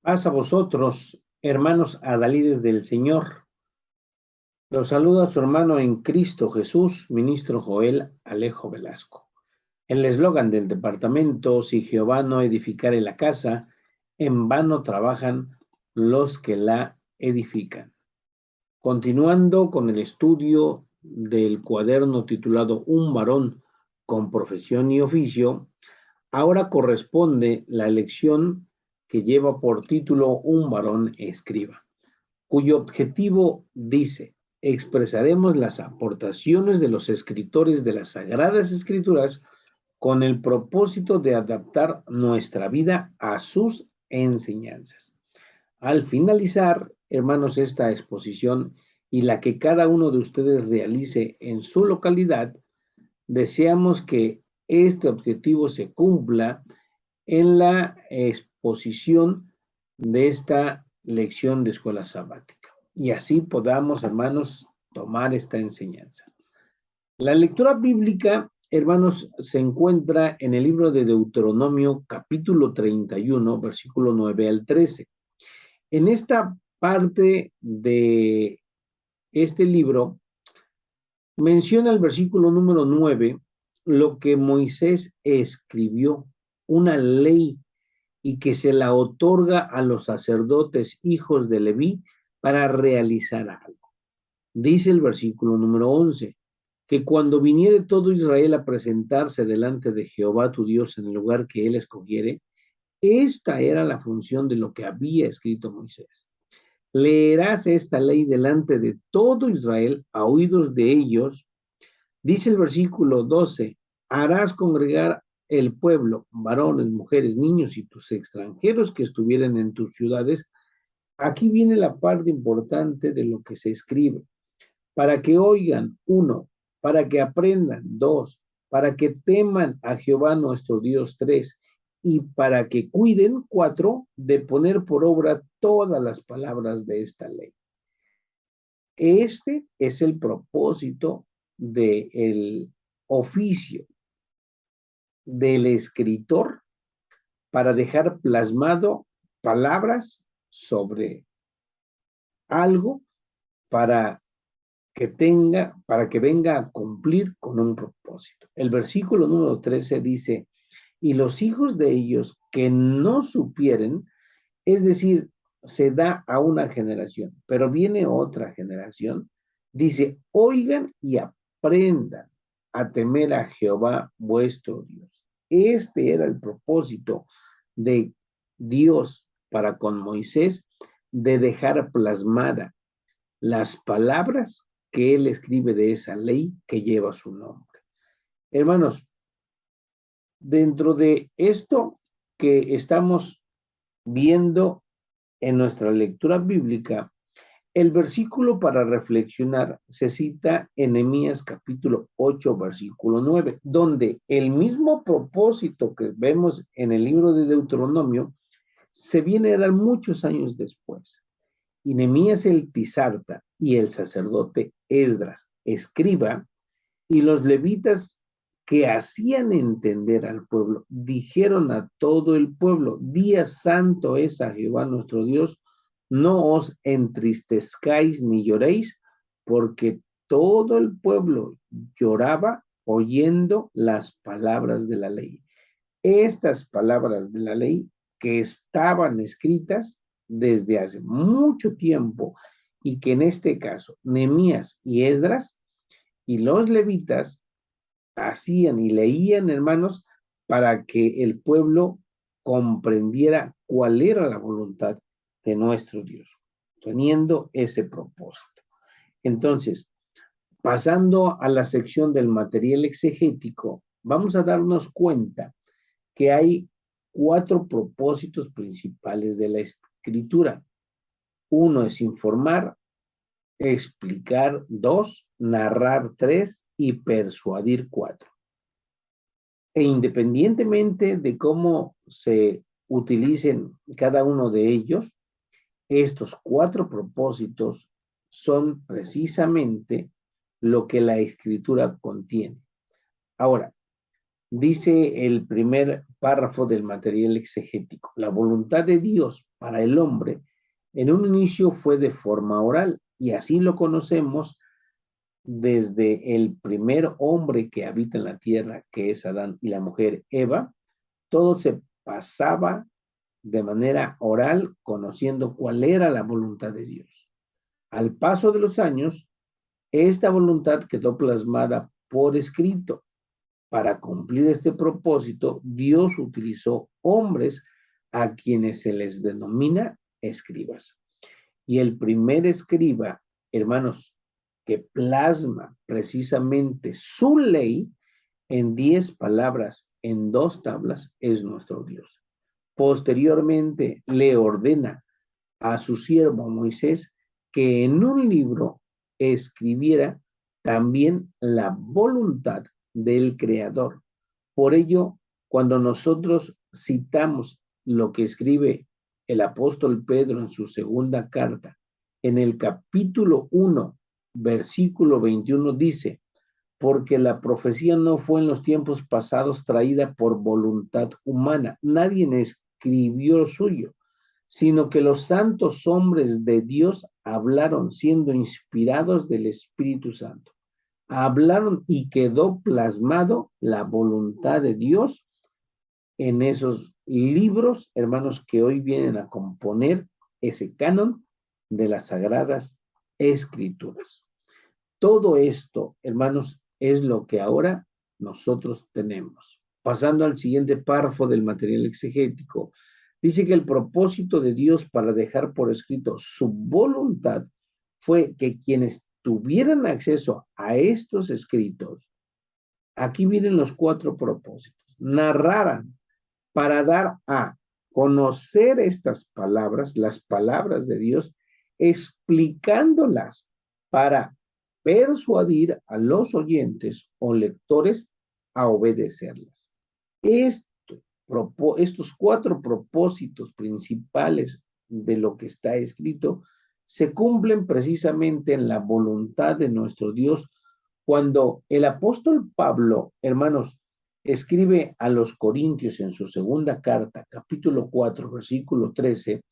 Paz a vosotros, hermanos adalides del Señor. Los saluda su hermano en Cristo Jesús, ministro Joel Alejo Velasco. El eslogan del departamento: si Jehová no edificare la casa, en vano trabajan los que la edifican. Continuando con el estudio del cuaderno titulado Un varón con profesión y oficio, ahora corresponde la lección que lleva por título Un varón escriba, cuyo objetivo dice: expresaremos las aportaciones de los escritores de las Sagradas Escrituras con el propósito de adaptar nuestra vida a sus enseñanzas. Al finalizar, hermanos, esta exposición y la que cada uno de ustedes realice en su localidad, deseamos que este objetivo se cumpla en la exposición de esta lección de escuela sabática. Y así podamos, hermanos, tomar esta enseñanza. La lectura bíblica, hermanos, se encuentra en el libro de Deuteronomio, capítulo 31, versículo 9 al 13. En esta parte de este libro, menciona el versículo número 9 lo que Moisés escribió, una ley, y que se la otorga a los sacerdotes hijos de Leví para realizar algo. Dice el versículo número 11, que cuando viniere todo Israel a presentarse delante de Jehová tu Dios en el lugar que él escogiere, esta era la función de lo que había escrito Moisés. Leerás esta ley delante de todo Israel a oídos de ellos. Dice el versículo 12, harás congregar el pueblo, varones, mujeres, niños y tus extranjeros que estuvieren en tus ciudades. Aquí viene la parte importante de lo que se escribe. Para que oigan, 1, para que aprendan, 2, para que teman a Jehová nuestro Dios, 3, y para que cuiden, 4, de poner por obra todas las palabras de esta ley. Este es el propósito del oficio del escritor, para dejar plasmado palabras sobre algo para que venga a cumplir con un propósito. El versículo número 13 dice: y los hijos de ellos que no supieren, es decir, se da a una generación, pero viene otra generación, dice: oigan y aprendan a temer a Jehová vuestro Dios. Este era el propósito de Dios para con Moisés, de dejar plasmada las palabras que él escribe de esa ley que lleva su nombre. Hermanos, dentro de esto que estamos viendo en nuestra lectura bíblica, el versículo para reflexionar se cita en Nehemías capítulo 8, versículo 9, donde el mismo propósito que vemos en el libro de Deuteronomio se viene a dar muchos años después. Y Nehemías el tizarta y el sacerdote Esdras, escriba, y los levitas que hacían entender al pueblo, dijeron a todo el pueblo: día santo es a Jehová nuestro Dios, no os entristezcáis ni lloréis, porque todo el pueblo lloraba oyendo las palabras de la ley. Estas palabras de la ley que estaban escritas desde hace mucho tiempo, y que en este caso Nehemías y Esdras y los levitas hacían y leían, hermanos, para que el pueblo comprendiera cuál era la voluntad de nuestro Dios, teniendo ese propósito. Entonces, pasando a la sección del material exegético, vamos a darnos cuenta que hay 4 propósitos principales de la escritura. 1 es informar, explicar, 2, narrar, 3 y persuadir, 4. E independientemente de cómo se utilicen cada uno de ellos, estos 4 propósitos son precisamente lo que la escritura contiene. Ahora, dice el primer párrafo del material exegético: la voluntad de Dios para el hombre, en un inicio fue de forma oral, y así lo conocemos desde el primer hombre que habita en la tierra, que es Adán, y la mujer Eva. Todo se pasaba de manera oral, conociendo cuál era la voluntad de Dios. Al paso de los años, esta voluntad quedó plasmada por escrito. Para cumplir este propósito, Dios utilizó hombres a quienes se les denomina escribas. Y el primer escriba, hermanos, que plasma precisamente su ley en 10 palabras, en 2 tablas, es nuestro Dios. Posteriormente le ordena a su siervo Moisés que en un libro escribiera también la voluntad del Creador. Por ello, cuando nosotros citamos lo que escribe el apóstol Pedro en su segunda carta, en el capítulo 1, versículo 21, dice: porque la profecía no fue en los tiempos pasados traída por voluntad humana. Nadie escribió lo suyo, sino que los santos hombres de Dios hablaron siendo inspirados del Espíritu Santo. Hablaron y quedó plasmado la voluntad de Dios en esos libros, hermanos, que hoy vienen a componer ese canon de las Sagradas Escrituras. Todo esto, hermanos, es lo que ahora nosotros tenemos. Pasando al siguiente párrafo del material exegético, dice que el propósito de Dios para dejar por escrito su voluntad fue que quienes tuvieran acceso a estos escritos, aquí vienen los 4 propósitos, narraran para dar a conocer estas palabras, las palabras de Dios, explicándolas para persuadir a los oyentes o lectores a obedecerlas. Estos 4 propósitos principales de lo que está escrito se cumplen precisamente en la voluntad de nuestro Dios cuando el apóstol Pablo, hermanos, escribe a los Corintios en su segunda carta, capítulo 4, versículo 13,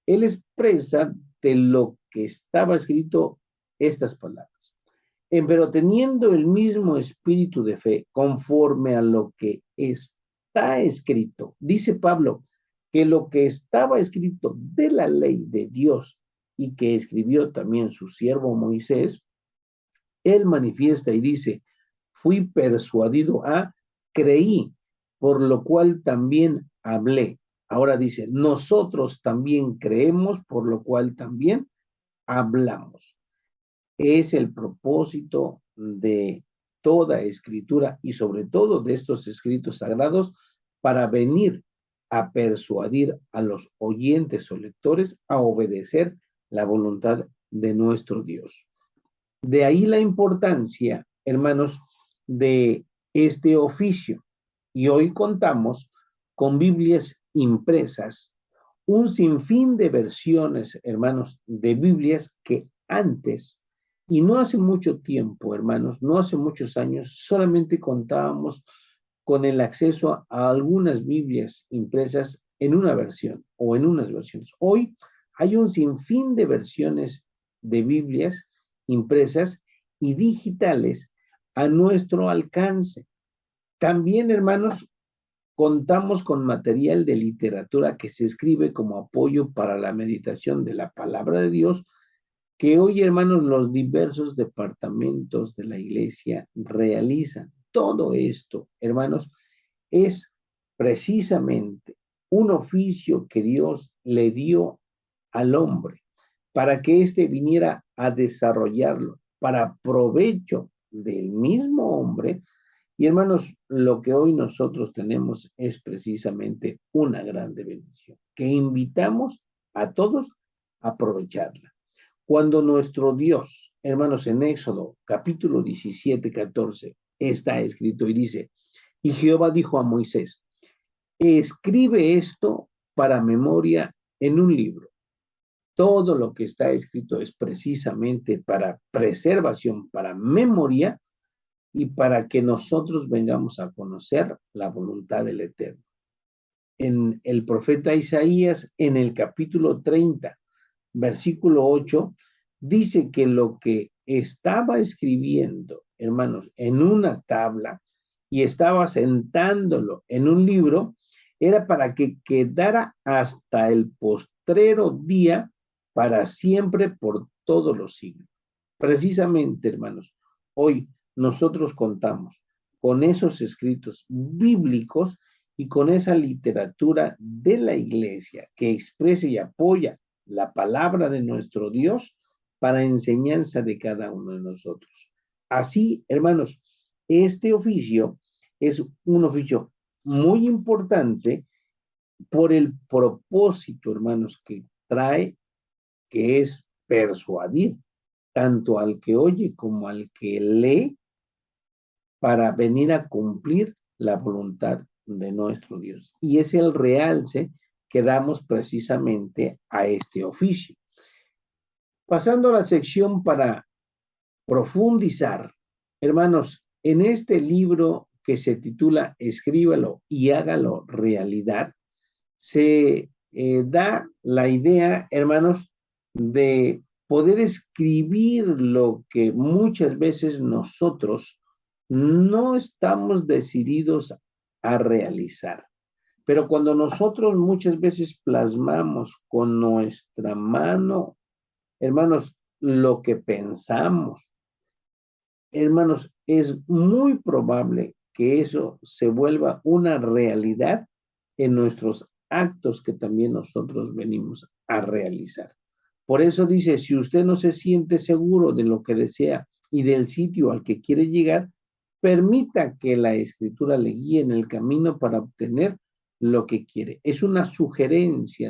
él expresa de lo que estaba escrito estas palabras. Pero teniendo el mismo espíritu de fe, conforme a lo que está escrito, dice Pablo, que lo que estaba escrito de la ley de Dios y que escribió también su siervo Moisés, él manifiesta y dice: fui persuadido a, creí, por lo cual también hablé. Ahora dice: nosotros también creemos, por lo cual también hablamos. Es el propósito de toda escritura y sobre todo de estos escritos sagrados para venir a persuadir a los oyentes o lectores a obedecer la voluntad de nuestro Dios. De ahí la importancia, hermanos, de este oficio. Y hoy contamos con Biblias impresas, un sinfín de versiones, hermanos, de Biblias que antes, y no hace mucho tiempo, hermanos, no hace muchos años, solamente contábamos con el acceso a algunas Biblias impresas en una versión o en unas versiones. Hoy hay un sinfín de versiones de Biblias impresas y digitales a nuestro alcance. También, hermanos, contamos con material de literatura que se escribe como apoyo para la meditación de la palabra de Dios, que hoy, hermanos, los diversos departamentos de la iglesia realizan. Todo esto, hermanos, es precisamente un oficio que Dios le dio al hombre para que éste viniera a desarrollarlo para provecho del mismo hombre. Y hermanos, lo que hoy nosotros tenemos es precisamente una grande bendición, que invitamos a todos a aprovecharla. Cuando nuestro Dios, hermanos, en Éxodo capítulo 17, 14, está escrito y dice: y Jehová dijo a Moisés: escribe esto para memoria en un libro. Todo lo que está escrito es precisamente para preservación, para memoria y para que nosotros vengamos a conocer la voluntad del Eterno. en el profeta Isaías, en el capítulo 30, versículo 8, dice que lo que estaba escribiendo, hermanos, en una tabla y estaba sentándolo en un libro, era para que quedara hasta el postrero día, para siempre, por todos los siglos. Precisamente, hermanos, hoy nosotros contamos con esos escritos bíblicos y con esa literatura de la iglesia que expresa y apoya la palabra de nuestro Dios para enseñanza de cada uno de nosotros. Así, hermanos, este oficio es un oficio muy importante por el propósito, hermanos, que trae, que es persuadir tanto al que oye como al que lee, para venir a cumplir la voluntad de nuestro Dios. Y es el realce que damos precisamente a este oficio. Pasando a la sección para profundizar, hermanos, en este libro que se titula Escríbalo y hágalo realidad, se da la idea, hermanos, de poder escribir lo que muchas veces nosotros no estamos decididos a realizar. Pero cuando nosotros muchas veces plasmamos con nuestra mano, hermanos, lo que pensamos, hermanos, es muy probable que eso se vuelva una realidad en nuestros actos que también nosotros venimos a realizar. Por eso dice, si usted no se siente seguro de lo que desea y del sitio al que quiere llegar, permita que la escritura le guíe en el camino para obtener lo que quiere. Es una sugerencia,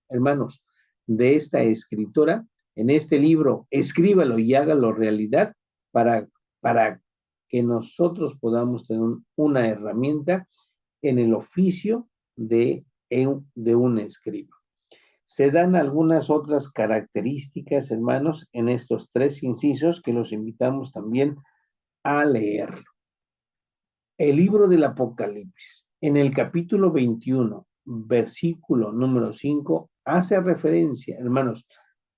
hermanos, de esta escritora en este libro. Escríbalo y hágalo realidad para que nosotros podamos tener una herramienta en el oficio de un escriba. Se dan algunas otras características, hermanos, en estos tres incisos que los invitamos también a leerlo. El libro del Apocalipsis, en el capítulo 21, versículo número 5, hace referencia, hermanos,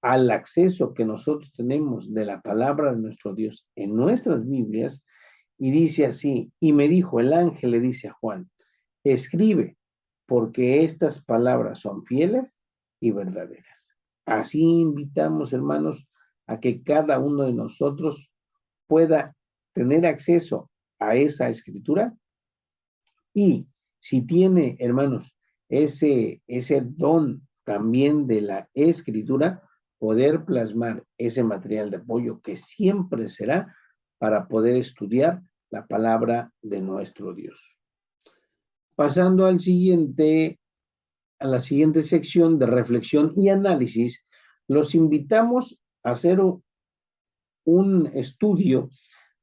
al acceso que nosotros tenemos de la palabra de nuestro Dios en nuestras Biblias, y dice así, y me dijo, el ángel le dice a Juan, escribe, porque estas palabras son fieles y verdaderas. Así invitamos, hermanos, a que cada uno de nosotros pueda tener acceso a esa escritura, y si tiene, hermanos, ese don también de la escritura, poder plasmar ese material de apoyo que siempre será para poder estudiar la palabra de nuestro Dios. Pasando a la siguiente sección de reflexión y análisis, los invitamos a hacer un estudio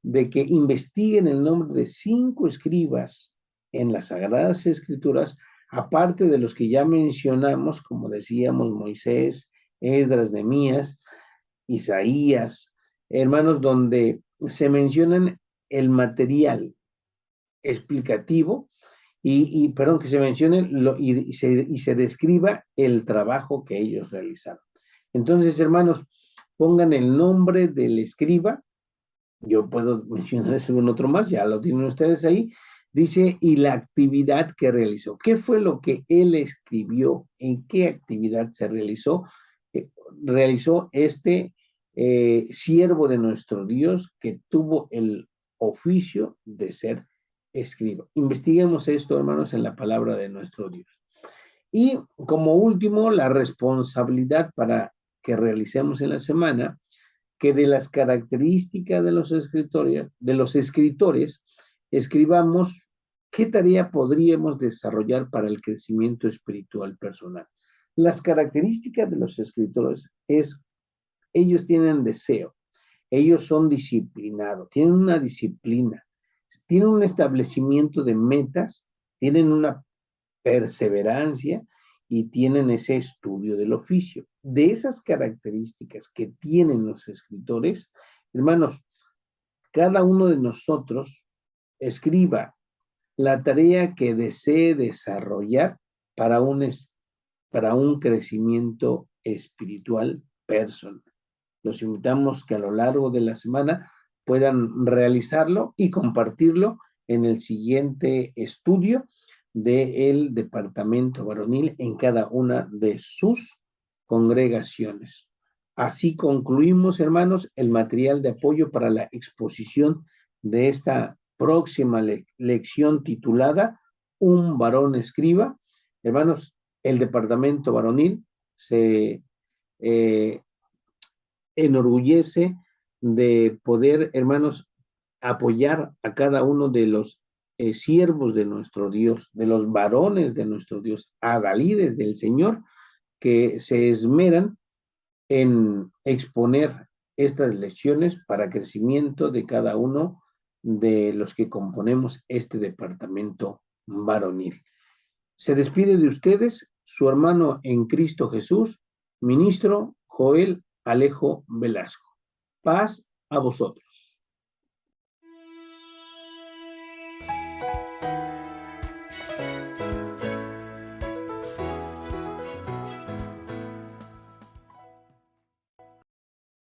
de que investiguen el nombre de 5 escribas en las Sagradas Escrituras, aparte de los que ya mencionamos, como decíamos, Moisés, Esdras, Nehemías, Isaías, hermanos, donde se mencionan el material explicativo perdón, que se mencione y se describa el trabajo que ellos realizaron. Entonces, hermanos, pongan el nombre del escriba. Yo puedo mencionar un otro más, ya lo tienen ustedes ahí. Dice, y la actividad que realizó. ¿Qué fue lo que él escribió? ¿En qué actividad se realizó? Realizó este siervo de nuestro Dios que tuvo el oficio de ser escriba. Investiguemos esto, hermanos, en la palabra de nuestro Dios. Y como último, la responsabilidad para que realicemos en la semana, que de las características de los escritores, escribamos qué tarea podríamos desarrollar para el crecimiento espiritual personal. Las características de los escritores es, ellos tienen deseo, ellos son disciplinados, tienen una disciplina, tienen un establecimiento de metas, tienen una perseverancia y tienen ese estudio del oficio. De esas características que tienen los escritores, hermanos, cada uno de nosotros escriba la tarea que desee desarrollar para para un crecimiento espiritual personal. Los invitamos que a lo largo de la semana puedan realizarlo y compartirlo en el siguiente estudio del departamento varonil en cada una de sus congregaciones. Así concluimos, hermanos, el material de apoyo para la exposición de esta próxima lección titulada Un varón escriba. Hermanos, el departamento varonil se enorgullece de poder, hermanos, apoyar a cada uno de los siervos de nuestro Dios, de los varones de nuestro Dios, adalides del Señor, que se esmeran en exponer estas lecciones para crecimiento de cada uno de los que componemos este departamento varonil. Se despide de ustedes su hermano en Cristo Jesús, ministro Joel Alejo Velasco. Paz a vosotros.